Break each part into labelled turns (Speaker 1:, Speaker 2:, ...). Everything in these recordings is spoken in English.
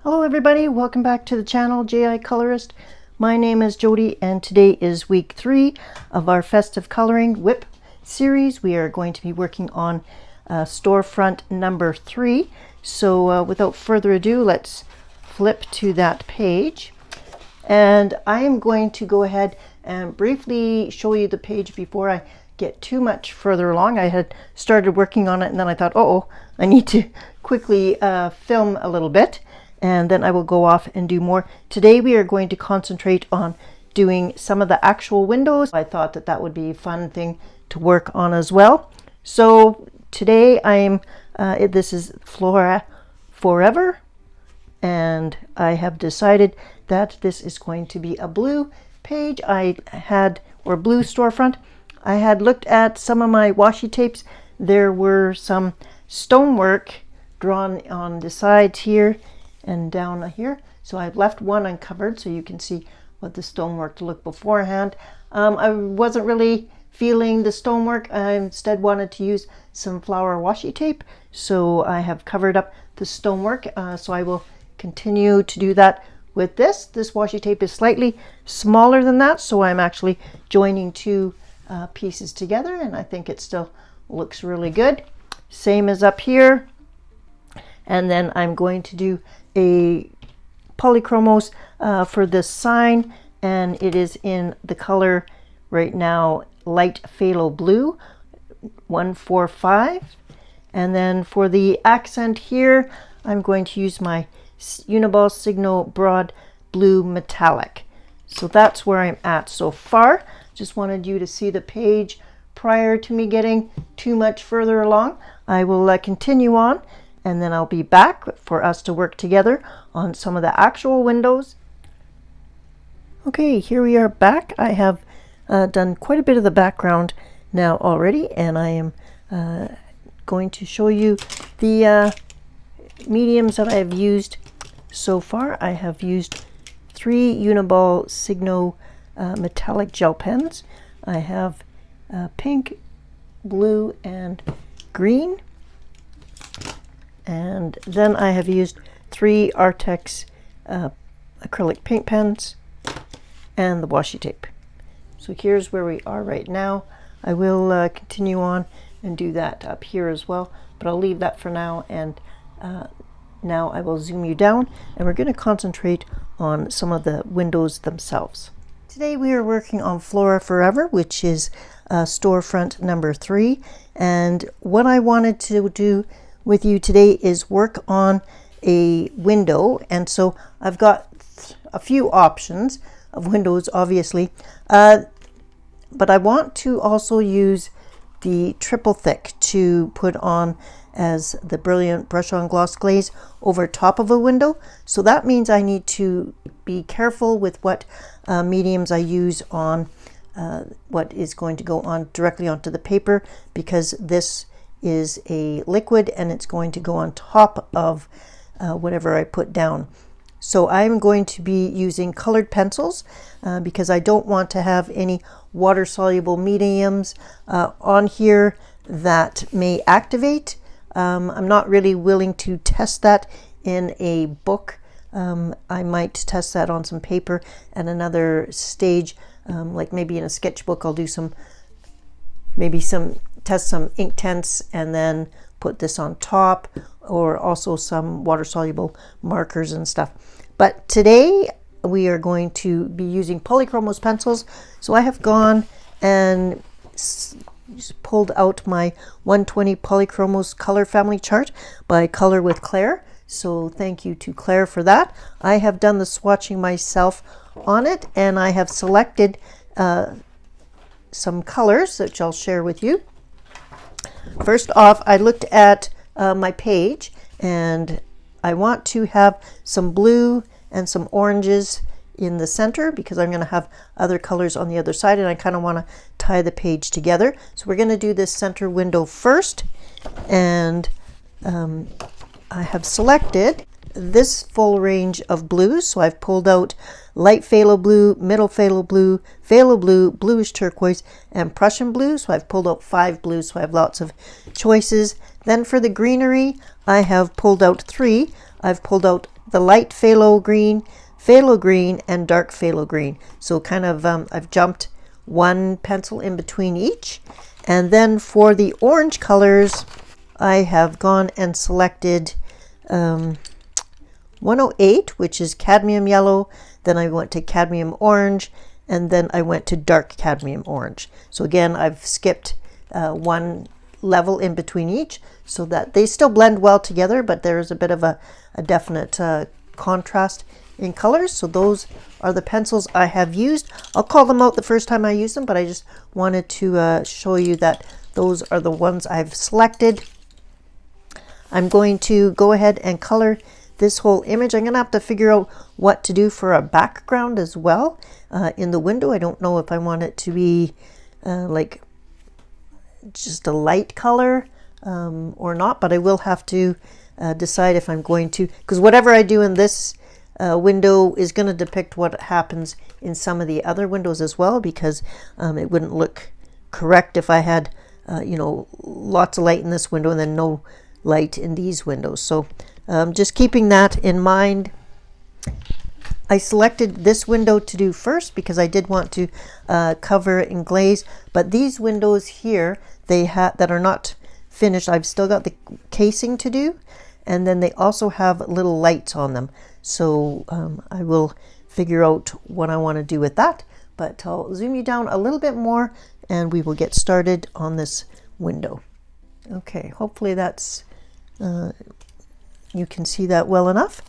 Speaker 1: Hello everybody, welcome back to the channel, jicolourist. My name is Jody and today is week 3 of our Festive Coloring WIP series. We are going to be working on storefront number 3. So without further ado, let's flip to that page. And I am going to go ahead and briefly show you the page before I get too much further along. I had started working on it and then I thought, oh, I need to quickly film a little bit. And then I will go off and do more. Today we are going to concentrate on doing some of the actual windows. I thought that that would be a fun thing to work on as well. So today this is Flora Forever, and I have decided that this is going to be a blue page. Or blue storefront. I had looked at some of my washi tapes. There were some stonework drawn on the sides here and down here, so I've left one uncovered so you can see what the stonework looked beforehand. I wasn't really feeling the stonework. I instead wanted to use some flower washi tape, so I have covered up the stonework. So I will continue to do that with this. This washi tape is slightly smaller than that, so I'm actually joining two pieces together, and I think it still looks really good. Same as up here. And then I'm going to do a polychromos for this sign, and it is in the color right now light phthalo blue 145. And then for the accent here, I'm going to use my Uniball Signo Broad Blue Metallic. So that's where I'm at so far. Just wanted you to see the page prior to me getting too much further along. I will continue on, and then I'll be back for us to work together on some of the actual windows. Okay, here we are back. I have done quite a bit of the background now already, and I am going to show you the mediums that I have used so far. I have used 3 Uniball Signo metallic gel pens. I have pink, blue, and green. And then I have used 3 Artex acrylic paint pens and the washi tape. So here's where we are right now. I will continue on and do that up here as well, but I'll leave that for now. And now I will zoom you down, and we're going to concentrate on some of the windows themselves. Today we are working on Flora Forever, which is storefront number 3. And what I wanted to do with you today is work on a window, and so I've got a few options of windows, obviously, but I want to also use the triple thick to put on as the brilliant brush on gloss glaze over top of a window. So that means I need to be careful with what mediums I use on what is going to go on directly onto the paper, because this is a liquid and it's going to go on top of whatever I put down. So I'm going to be using colored pencils because I don't want to have any water soluble mediums on here that may activate. I'm not really willing to test that in a book. I might test that on some paper at another stage, like maybe in a sketchbook. I'll do test some ink tints and then put this on top, or also some water soluble markers and stuff. But today we are going to be using polychromos pencils. So I have gone and pulled out my 120 polychromos color family chart by Color with Claire. So thank you to Claire for that. I have done the swatching myself on it, and I have selected some colors which I'll share with you. First off, I looked at my page, and I want to have some blue and some oranges in the center because I'm going to have other colors on the other side, and I kind of want to tie the page together. So we're going to do this center window first, and I have selected this full range of blues. So I've pulled out light phthalo blue, middle phthalo blue, bluish turquoise, and Prussian blue. So I've pulled out 5 blues, so I have lots of choices. Then for the greenery, I have pulled out 3. I've pulled out the light phthalo green, and dark phthalo green. So kind of I've jumped 1 pencil in between each. And then for the orange colors, I have gone and selected 108, which is cadmium yellow. Then I went to cadmium orange, and then I went to dark cadmium orange. So again, I've skipped 1 level in between each so that they still blend well together, but there's a bit of a definite contrast in colors. So those are the pencils I have used. I'll call them out the first time I use them, but I just wanted to show you that those are the ones I've selected. I'm going to go ahead and color this whole image. I'm going to have to figure out what to do for a background as well in the window. I don't know if I want it to be like just a light color or not, but I will have to decide if I'm going to, because whatever I do in this window is going to depict what happens in some of the other windows as well, because it wouldn't look correct if I had lots of light in this window and then no light in these windows. So just keeping that in mind, I selected this window to do first because I did want to cover it in glaze, but these windows here that are not finished, I've still got the casing to do, and then they also have little lights on them. So I will figure out what I want to do with that, but I'll zoom you down a little bit more and we will get started on this window. Okay, hopefully that's you can see that well enough.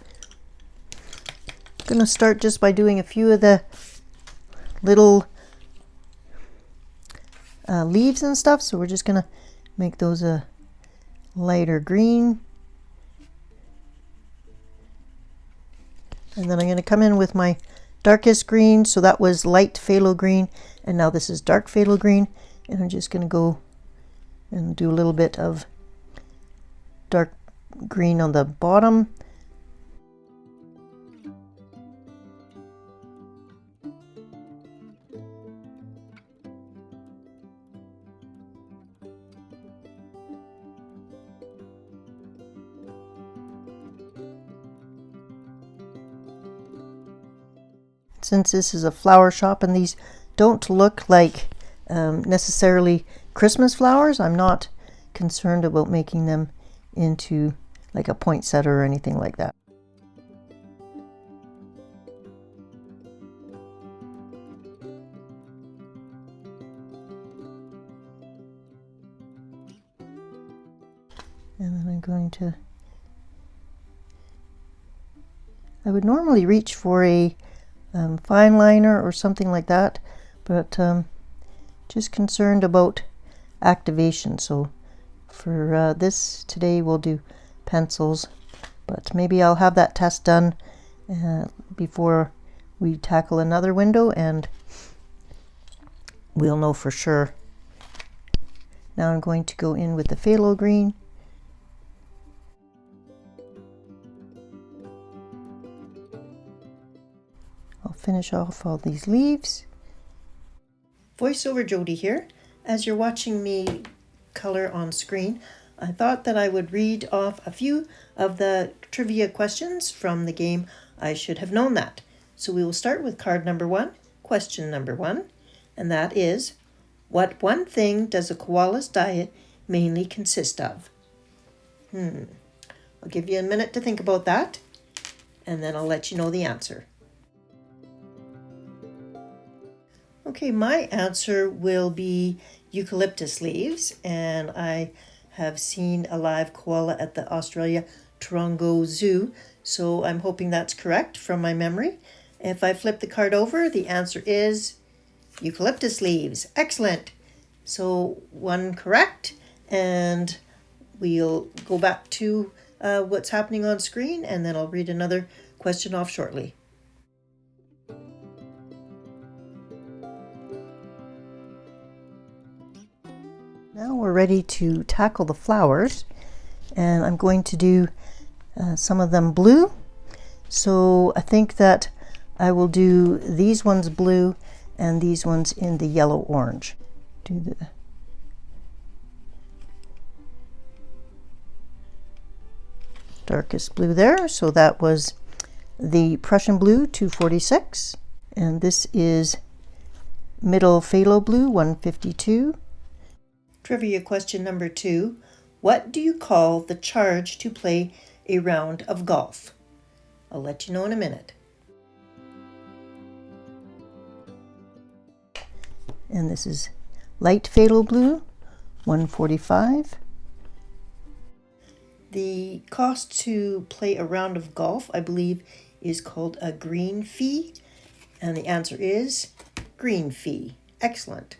Speaker 1: I'm going to start just by doing a few of the little leaves and stuff. So we're just going to make those a lighter green. And then I'm going to come in with my darkest green. So that was light phthalo green, and now this is dark phthalo green. And I'm just going to go and do a little bit of dark green on the bottom. Since this is a flower shop and these don't look like necessarily Christmas flowers, I'm not concerned about making them into like a poinsettia or anything like that. And then I'm going to, I would normally reach for a fine liner or something like that, but just concerned about activation. So for this today we'll do pencils, but maybe I'll have that test done before we tackle another window and we'll know for sure. Now I'm going to go in with the phthalo green. I'll finish off all these leaves. Voiceover Jody here. As you're watching me color on screen, I thought that I would read off a few of the trivia questions from the game I Should Have Known That. So we will start with card number 1, question number 1, and that is, what one thing does a koala's diet mainly consist of? I'll give you a minute to think about that, and then I'll let you know the answer. Okay, my answer will be eucalyptus leaves, and I have seen a live koala at the Australia Taronga Zoo, so I'm hoping that's correct from my memory. If I flip the card over, the answer is eucalyptus leaves. Excellent. So 1 correct, and we'll go back to what's happening on screen, and then I'll read another question off shortly. Now we're ready to tackle the flowers, and I'm going to do some of them blue. So I think that I will do these ones blue and these ones in the yellow orange. Do the darkest blue there. So that was the Prussian blue 246, and this is middle phthalo blue 152. Trivia question number 2. What do you call the charge to play a round of golf? I'll let you know in a minute. And this is light phthalo blue 145. The cost to play a round of golf, I believe, is called a green fee. And the answer is green fee. Excellent.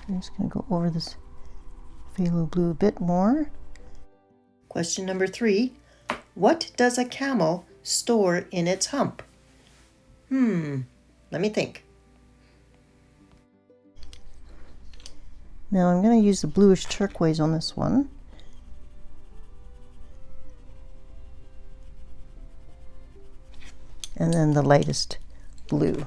Speaker 1: I'm just going to go over this phthalo blue a bit more. Question number 3. What does a camel store in its hump? Let me think. Now I'm going to use the bluish turquoise on this one. And then the lightest blue.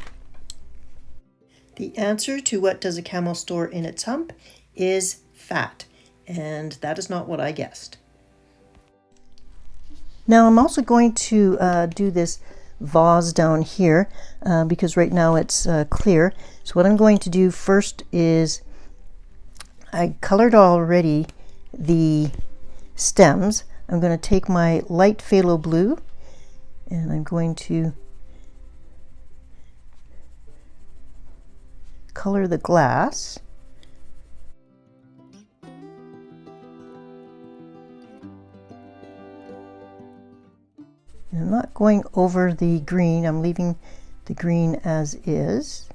Speaker 1: The answer to what does a camel store in its hump is fat, and that is not what I guessed. Now I'm also going to do this vase down here because right now it's clear. So what I'm going to do first is I colored already the stems. I'm going to take my light phthalo blue and I'm going to color the glass. And I'm not going over the green, I'm leaving the green as is.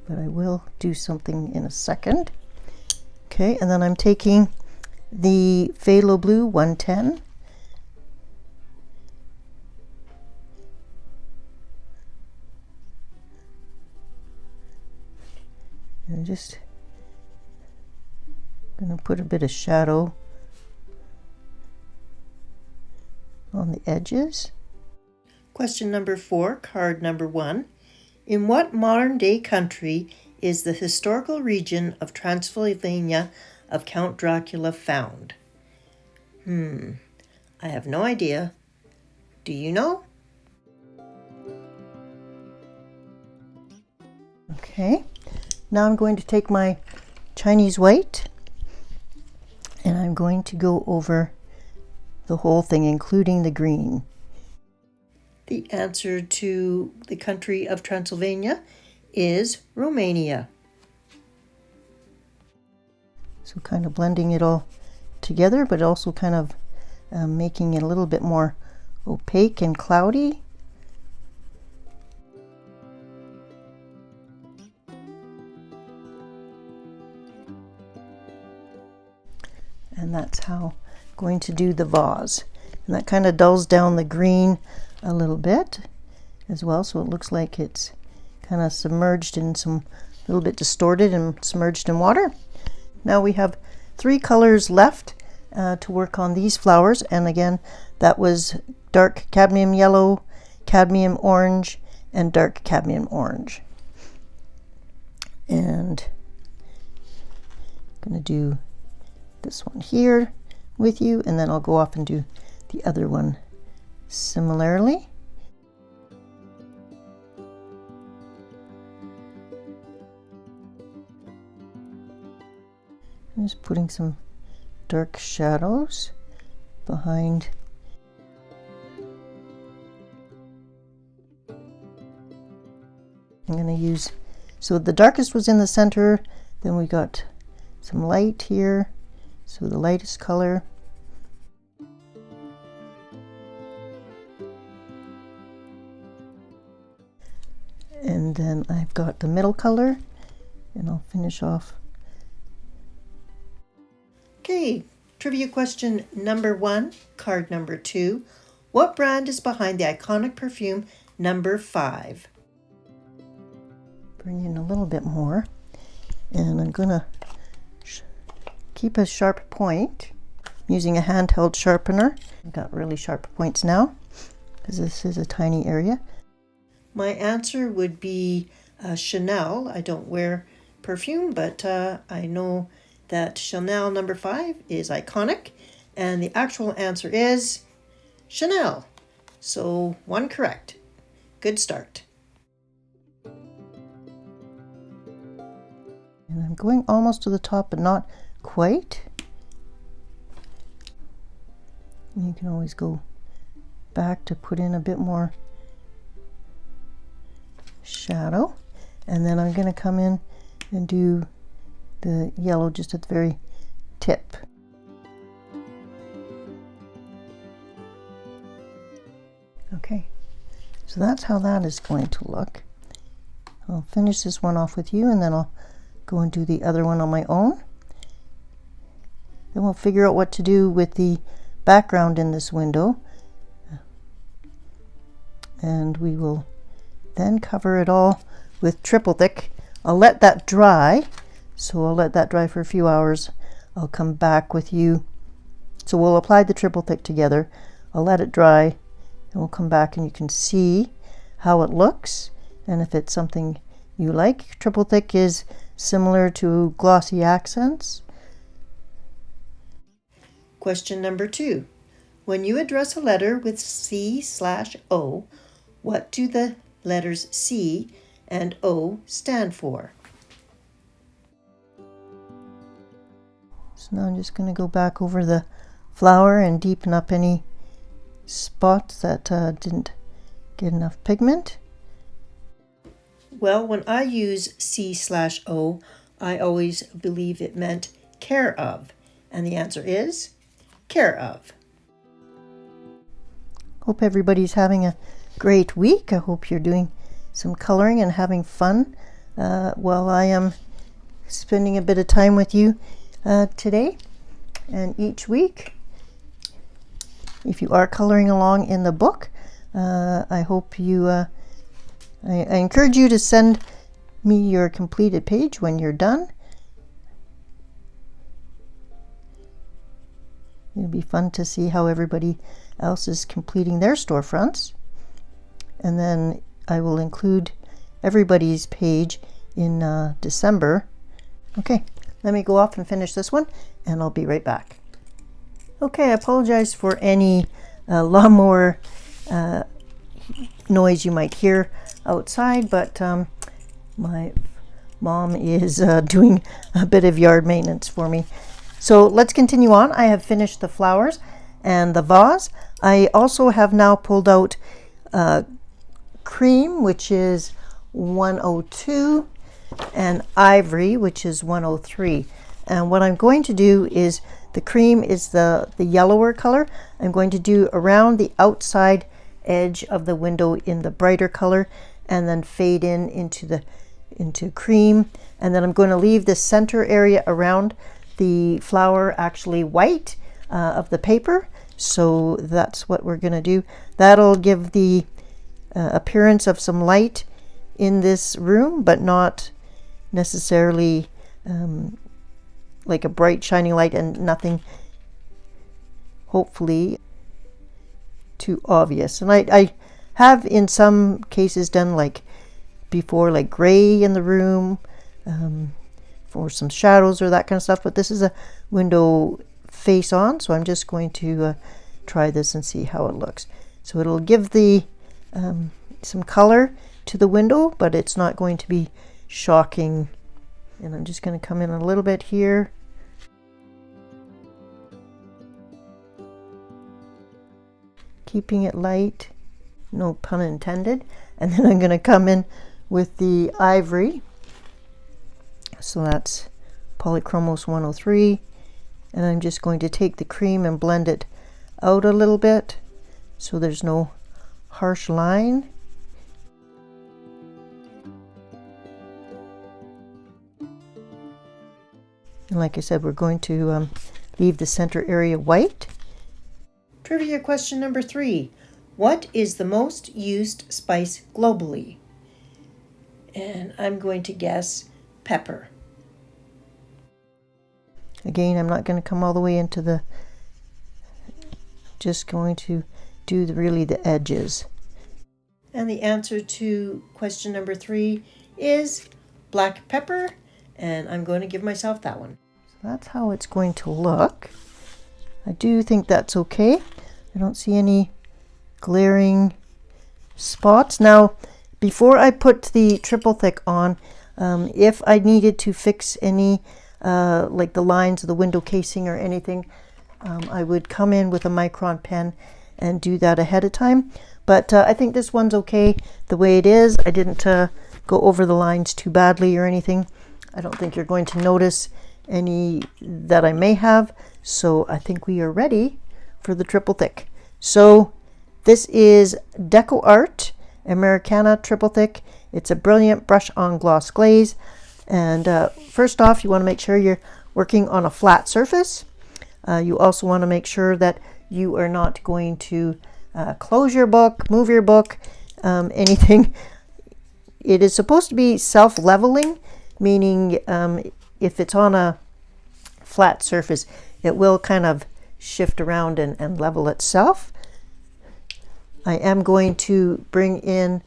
Speaker 1: But I will do something in a second. Okay, and then I'm taking the phthalo blue 110. And I'm just going to put a bit of shadow on the edges. Question number 4, card number 1. In what modern-day country is the historical region of Transylvania of Count Dracula found? I have no idea. Do you know? Okay, now I'm going to take my Chinese white and I'm going to go over the whole thing, including the green. The answer to the country of Transylvania is Romania. So kind of blending it all together, but also kind of making it a little bit more opaque and cloudy. And that's how I'm going to do the vase. And that kind of dulls down the green a little bit as well, so it looks like it's kind of submerged in some, a little bit distorted and submerged in water. Now we have 3 colors left to work on these flowers, and again that was dark cadmium yellow, cadmium orange, and dark cadmium orange. And I'm going to do this one here with you, and then I'll go off and do the other one similarly. I'm just putting some dark shadows behind. I'm going to use, so the darkest was in the center, then we got some light here, so the lightest color. And then I've got the middle color, and I'll finish off. Okay, trivia question number 1, card number 2. What brand is behind the iconic perfume number 5? bring in a little bit more, and I'm gonna keep a sharp point using a handheld sharpener. I've got really sharp points now because this is a tiny area. My answer would be Chanel. I don't wear perfume, but I know that Chanel number 5 is iconic, and the actual answer is Chanel. So 1 correct. Good start. And I'm going almost to the top, but not quite. You can always go back to put in a bit more shadow. And then I'm going to come in and do the yellow just at the very tip. Okay, so that's how that is going to look. I'll finish this one off with you, and then I'll go and do the other one on my own. Then we'll figure out what to do with the background in this window. And we will then cover it all with triple thick. I'll let that dry. So I'll let that dry for a few hours. I'll come back with you. So we'll apply the triple thick together. I'll let it dry, and we'll come back and you can see how it looks and if it's something you like. Triple thick is similar to glossy accents. Question number 2. When you address a letter with C/O, what do the letters C and O stand for? So now I'm just going to go back over the flower and deepen up any spots that didn't get enough pigment. Well, when I use C/O, I always believe it meant care of, and the answer is care of. Hope everybody's having a great week. I hope you're doing some coloring and having fun while I am spending a bit of time with you today and each week. If you are coloring along in the book, I hope you I encourage you to send me your completed page when you're done. It'll be fun to see how everybody else is completing their storefronts. And then I will include everybody's page in December. Okay, let me go off and finish this one, and I'll be right back. Okay, I apologize for any lawnmower noise you might hear outside, but my mom is doing a bit of yard maintenance for me. So let's continue on. I have finished the flowers and the vase. I also have now pulled out cream, which is 102, and ivory, which is 103. And what I'm going to do is, the cream is the yellower color. I'm going to do around the outside edge of the window in the brighter color, and then fade into cream. And then I'm going to leave the center area around the flower actually white of the paper. So that's what we're going to do. That'll give the appearance of some light in this room, but not necessarily like a bright shining light, and nothing hopefully too obvious. And I have in some cases done like before, like gray in the room for some shadows or that kind of stuff, but this is a window face on, so I'm just going to try this and see how it looks. So it'll give the some color to the window, but it's not going to be shocking. And I'm just going to come in a little bit here. Keeping it light, no pun intended. And then I'm going to come in with the ivory. So that's Polychromos 103. And I'm just going to take the cream and blend it out a little bit so there's no harsh line. And like I said, we're going to leave the center area white. Trivia question number 3. What is the most used spice globally? And I'm going to guess pepper. Again, I'm not going to come all the way into the, just going to do really the edges. And the answer to question number 3 is black pepper, and I'm going to give myself that one. So that's how it's going to look. I do think that's okay. I don't see any glaring spots. Now, before I put the triple thick on, if I needed to fix any like the lines of the window casing or anything, I would come in with a micron pen and do that ahead of time. But I think this one's okay the way it is. I didn't go over the lines too badly or anything. I don't think you're going to notice any that I may have. So I think we are ready for the triple thick. So this is Deco Art Americana Triple Thick. It's a brilliant brush on gloss glaze. And first off, you want to make sure you're working on a flat surface. You also want to make sure that you are not going to close your book, move your book, anything. It is supposed to be self-leveling, meaning if it's on a flat surface, it will kind of shift around and level itself. I am going to bring in,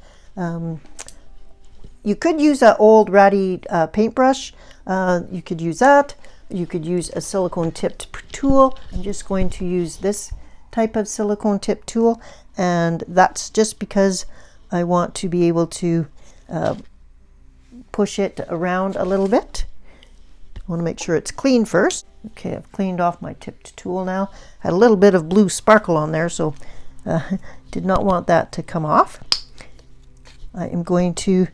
Speaker 1: you could use an old ratty paintbrush. You could use that. You could use a silicone tipped tool. I'm just going to use this type of silicone tip tool, and that's just because I want to be able to push it around a little bit. I want to make sure it's clean first. Okay, I've cleaned off my tipped tool now. Had a little bit of blue sparkle on there, so did not want that to come off. I am going to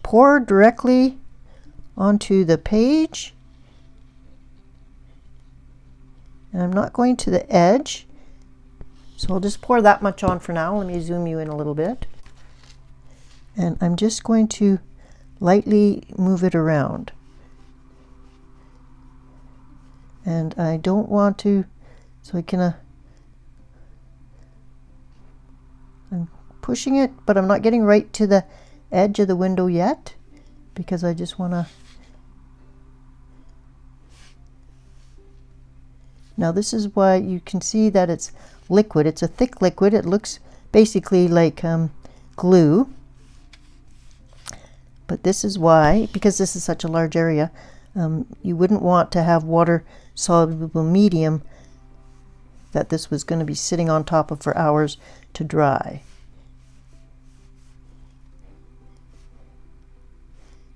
Speaker 1: pour directly onto the page, and I'm not going to the edge. So I'll just pour that much on for now. Let me zoom you in a little bit. And I'm just going to lightly move it around. And I don't want to, so I can, I'm pushing it, but I'm not getting right to the edge of the window yet, because I just want to. Now this is why you can see that it's liquid. It's a thick liquid. It looks basically like glue. But this is why, because this is such a large area, you wouldn't want to have water soluble medium that this was going to be sitting on top of for hours to dry.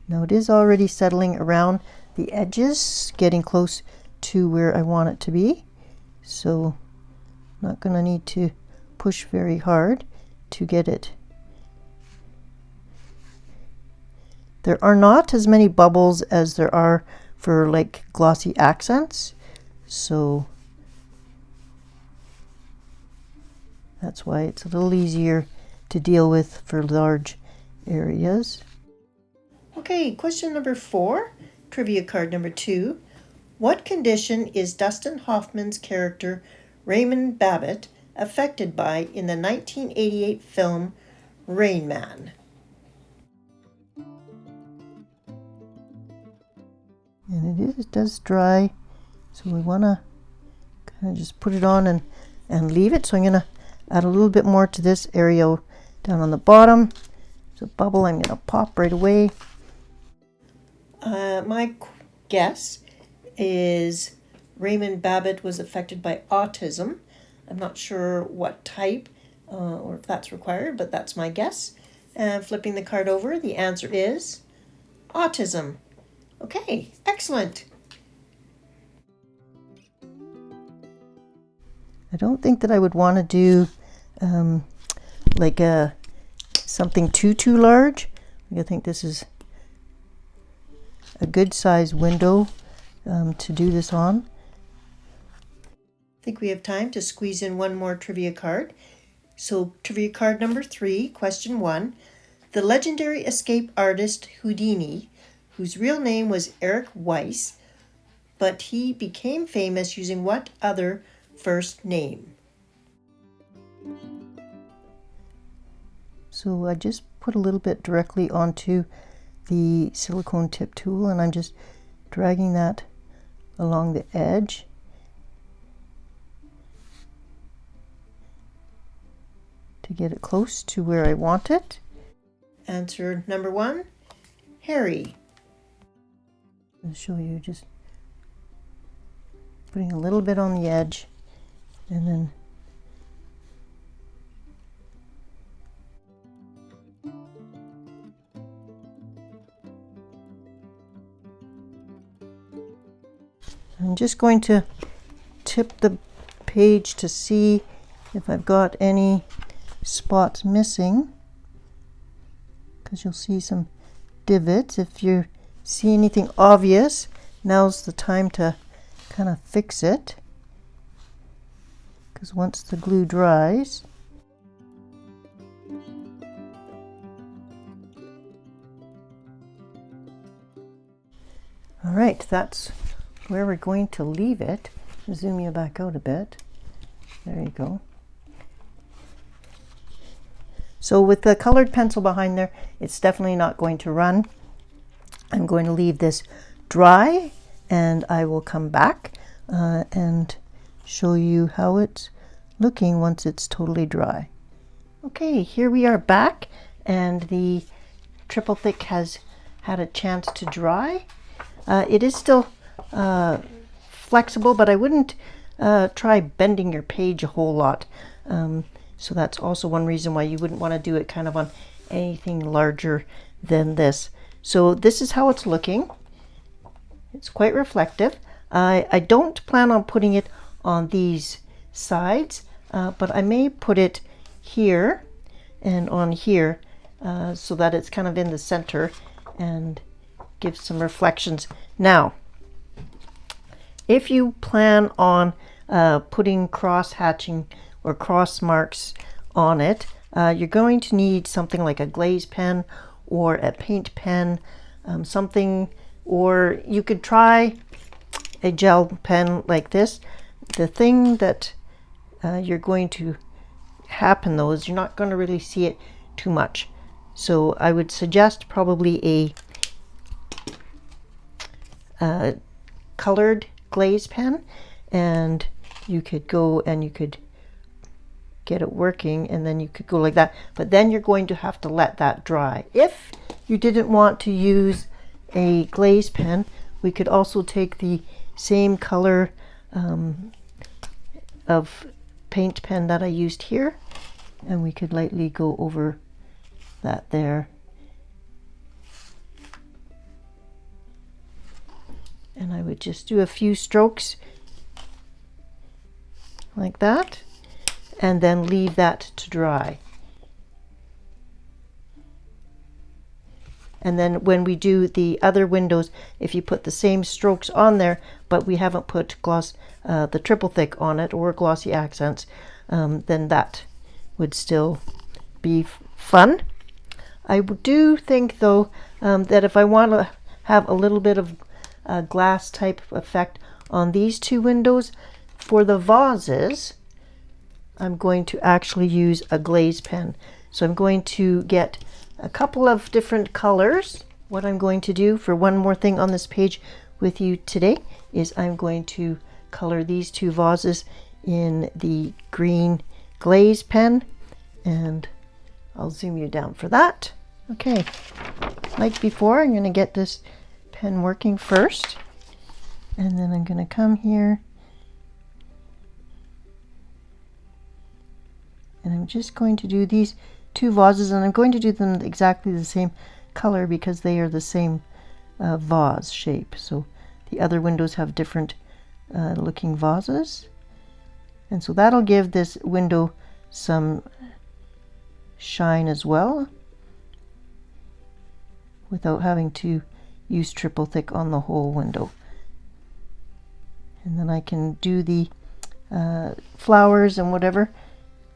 Speaker 1: Now it is already settling around the edges, getting close to where I want it to be. So I'm not going to need to push very hard to get it. There are not as many bubbles as there are for like glossy accents, so that's why it's a little easier to deal with for large areas. Okay, question number 4, trivia card number 2. What condition is Dustin Hoffman's character Raymond Babbitt affected by in the 1988 film Rain Man? And it does dry, so we want to kind of just put it on and leave it. So I'm going to add a little bit more to this area down on the bottom. There's a bubble I'm going to pop right away. My guess is Raymond Babbitt was affected by autism. I'm not sure what type or if that's required, but that's my guess. And flipping the card over, the answer is autism. Okay, excellent. I don't think that I would want to do like something too large. I think this is a good size window to do this on. I think we have time to squeeze in one more trivia card. So trivia card number 3, question 1. The legendary escape artist Houdini, whose real name was Eric Weiss, but he became famous using what other first name? So I just put a little bit directly onto the silicone tip tool, and I'm just dragging that along the edge. To get it close to where I want it. Answer number 1, Harry. I'll show you, just putting a little bit on the edge, and then I'm just going to tip the page to see if I've got any spots missing, because you'll see some divots. If you see anything obvious, now's the time to kind of fix it, because once the glue dries, all right, that's where we're going to leave it. I'll zoom you back out a bit. There you go. So with the colored pencil behind there, it's definitely not going to run. I'm going to leave this dry, and I will come back and show you how it's looking once it's totally dry. Okay, here we are back, and the triple thick has had a chance to dry. It is still flexible, but I wouldn't try bending your page a whole lot. So that's also one reason why you wouldn't want to do it kind of on anything larger than this. So this is how it's looking. It's quite reflective. I don't plan on putting it on these sides, but I may put it here and on here so that it's kind of in the center and gives some reflections. Now, if you plan on putting cross hatching or cross marks on it, you're going to need something like a glaze pen or a paint pen, something, or you could try a gel pen like this. The thing that you're going to happen though is you're not going to really see it too much. So I would suggest probably a colored glaze pen, and you could go and you could get it working, and then you could go like that, but then you're going to have to let that dry. If you didn't want to use a glaze pen, we could also take the same color of paint pen that I used here, and we could lightly go over that there. And I would just do a few strokes like that, and then leave that to dry. And then when we do the other windows, if you put the same strokes on there, but we haven't put gloss, the triple thick on it, or glossy accents, then that would still be fun. I do think though that if I want to have a little bit of glass type effect on these two windows, for the vases, I'm going to actually use a glaze pen. So I'm going to get a couple of different colors. What I'm going to do for one more thing on this page with you today is I'm going to color these two vases in the green glaze pen, and I'll zoom you down for that. Okay, like before, I'm going to get this pen working first, and then I'm going to come here and I'm just going to do these two vases, and I'm going to do them exactly the same color because they are the same vase shape. So the other windows have different looking vases, and so that'll give this window some shine as well without having to use triple thick on the whole window. And then I can do the flowers and whatever.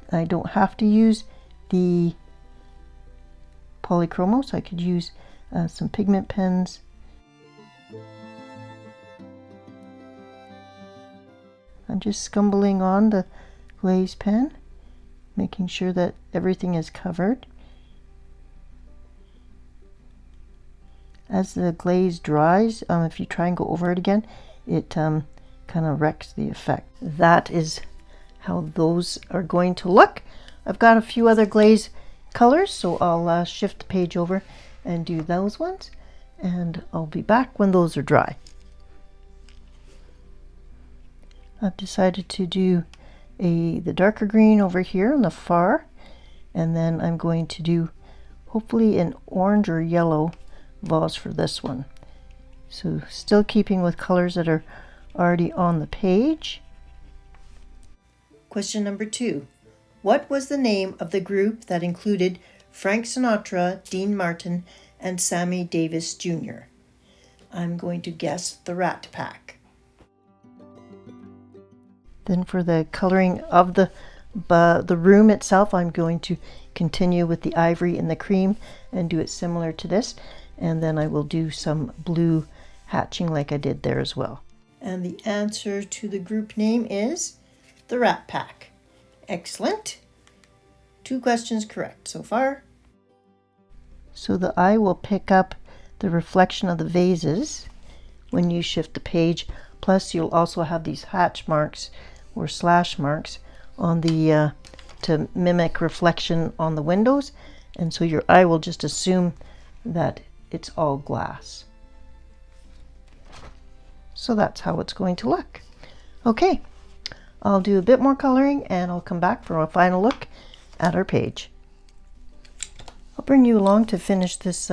Speaker 1: I don't have to use the polychromo, so I could use some pigment pens. I'm just scumbling on the glaze pen, making sure that everything is covered. as the glaze dries, if you try and go over it again, it kind of wrecks the effect. That is how those are going to look. I've got a few other glaze colors, so I'll shift the page over and do those ones, and I'll be back when those are dry. I've decided to do the darker green over here on the far, and then I'm going to do hopefully an orange or yellow vase for this one. So still keeping with colors that are already on the page. Question number 2. What was the name of the group that included Frank Sinatra, Dean Martin, and Sammy Davis Jr.? I'm going to guess the Rat Pack. Then for the coloring of the room itself, I'm going to continue with the ivory and the cream and do it similar to this, and then I will do some blue hatching like I did there as well. And the answer to the group name is the Rat Pack. Excellent. 2 questions correct so far. So the eye will pick up the reflection of the vases when you shift the page, plus you'll also have these hatch marks or slash marks on the to mimic reflection on the windows, and so your eye will just assume that it's all glass. So that's how it's going to look. Okay, I'll do a bit more coloring and I'll come back for a final look at our page. I'll bring you along to finish this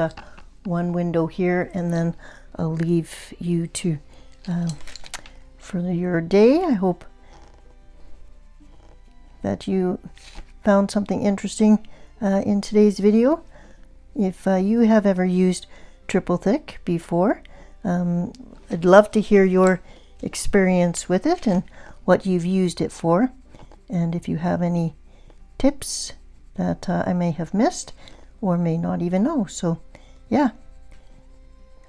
Speaker 1: one window here, and then I'll leave you to for your day. I hope that you found something interesting in today's video. If you have ever used triple thick before, I'd love to hear your experience with it and what you've used it for, and if you have any tips that I may have missed or may not even know. So yeah,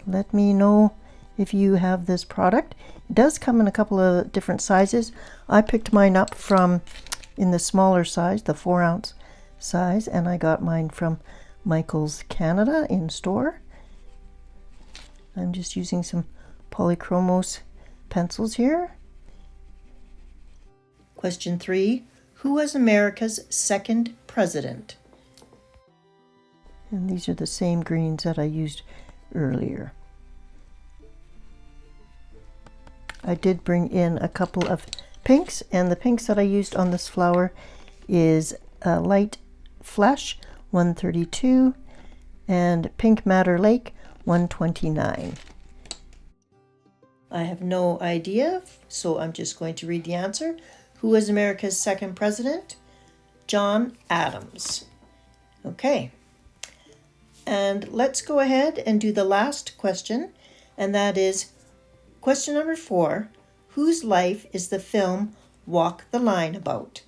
Speaker 1: let me know if you have this product. It does come in a couple of different sizes. I picked mine up from in the smaller size, the 4-ounce size, and I got mine from Michael's Canada in store. I'm just using some polychromos pencils here. Question 3. Who was America's second president? And these are the same greens that I used earlier. I did bring in a couple of pinks, and the pinks that I used on this flower is Light Flesh 132 and Pink Matter Lake 129. I have no idea, so I'm just going to read the answer. Who was America's second president? John Adams. Okay, and let's go ahead and do the last question, and that is question number 4. Whose life is the film Walk the Line about?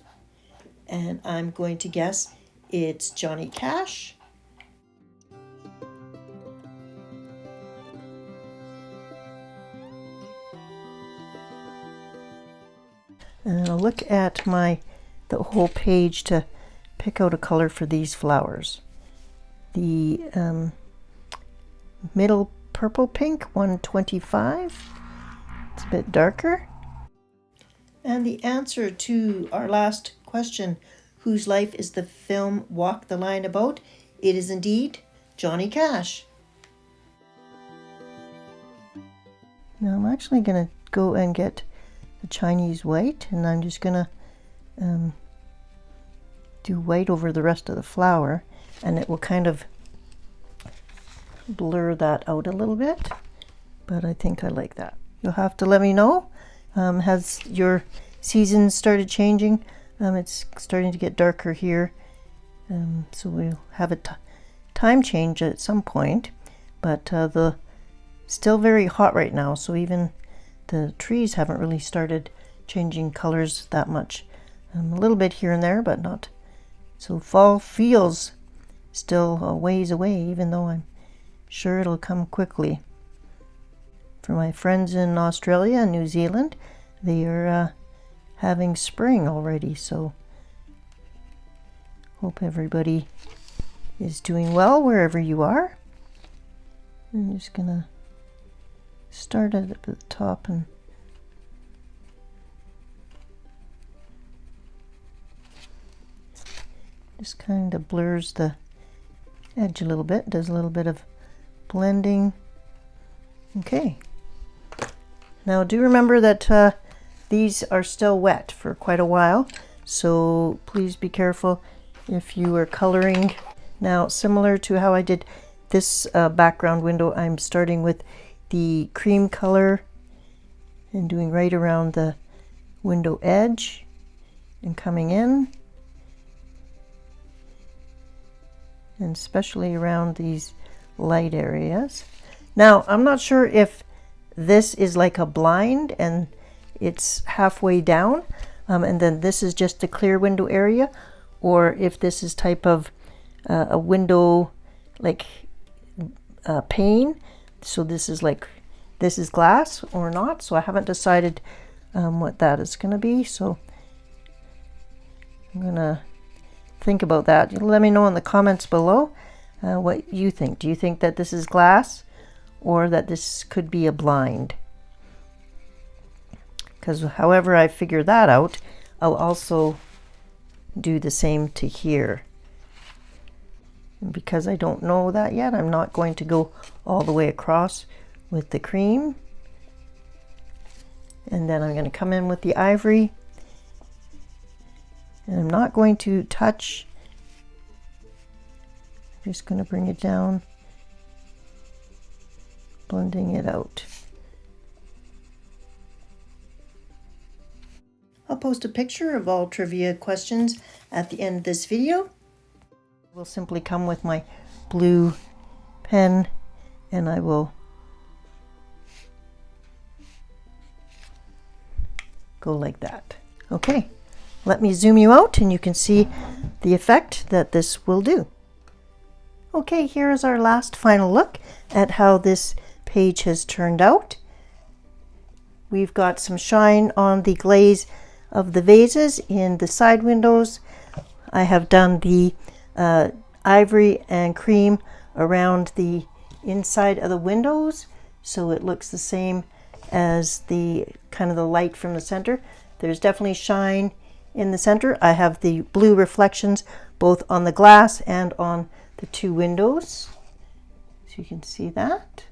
Speaker 1: And I'm going to guess it's Johnny Cash. And I'll look at the whole page to pick out a color for these flowers. The middle purple pink 125. It's a bit darker. And the answer to our last question, whose life is the film Walk the Line about? It is indeed Johnny Cash. Now I'm actually going to go and get the Chinese white, and I'm just going to do white over the rest of the flower, and it will kind of blur that out a little bit, but I think I like that. You'll have to let me know. Has your season started changing? It's starting to get darker here, so we'll have a time change at some point, but the still very hot right now, so even the trees haven't really started changing colors that much. A little bit here and there, but not. So fall feels still a ways away, even though I'm sure it'll come quickly. For my friends in Australia and New Zealand, they are having spring already, so hope everybody is doing well wherever you are. I'm just gonna start it at the top and just kind of blurs the edge a little bit, does a little bit of blending. Okay. Now do remember that these are still wet for quite a while, so please be careful if you are coloring. Now, similar to how I did this background window, I'm starting with the cream color and doing right around the window edge and coming in, and especially around these light areas. Now, I'm not sure if this is like a blind and it's halfway down, and then this is just a clear window area, or if this is type of a window like pane. So this is glass or not. So I haven't decided what that is going to be. So I'm going to think about that. Let me know in the comments below what you think. Do you think that this is glass or that this could be a blind? Because however I figure that out, I'll also do the same to here. And because I don't know that yet, I'm not going to go all the way across with the cream. And then I'm going to come in with the ivory. And I'm not going to touch. I'm just going to bring it down, blending it out. I'll post a picture of all trivia questions at the end of this video. Will simply come with my blue pen and I will go like that. Okay, let me zoom you out and you can see the effect that this will do. Okay, here is our last final look at how this page has turned out. We've got some shine on the glaze of the vases in the side windows. I have done the ivory and cream around the inside of the windows, so it looks the same as the kind of the light from the center. There's definitely shine in the center. I have the blue reflections both on the glass and on the two windows, so you can see that.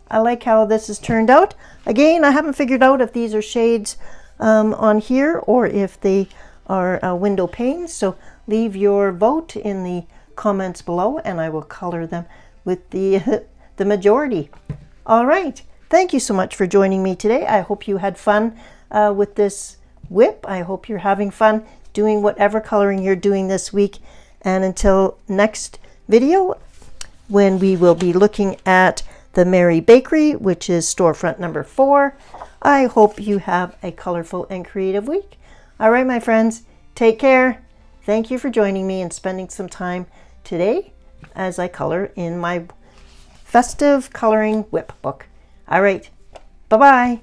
Speaker 1: I like how this has turned out. Again, I haven't figured out if these are shades on here or if they are window panes, so leave your vote in the comments below and I will color them with the majority. All right, thank you so much for joining me today. I hope you had fun with this WIP. I hope you're having fun doing whatever coloring you're doing this week. And until next video, when we will be looking at the Mary Bakery, which is storefront number 4, I hope you have a colorful and creative week. All right, my friends, take care. Thank you for joining me and spending some time today as I color in my Festive Coloring WIP book. All right, bye-bye.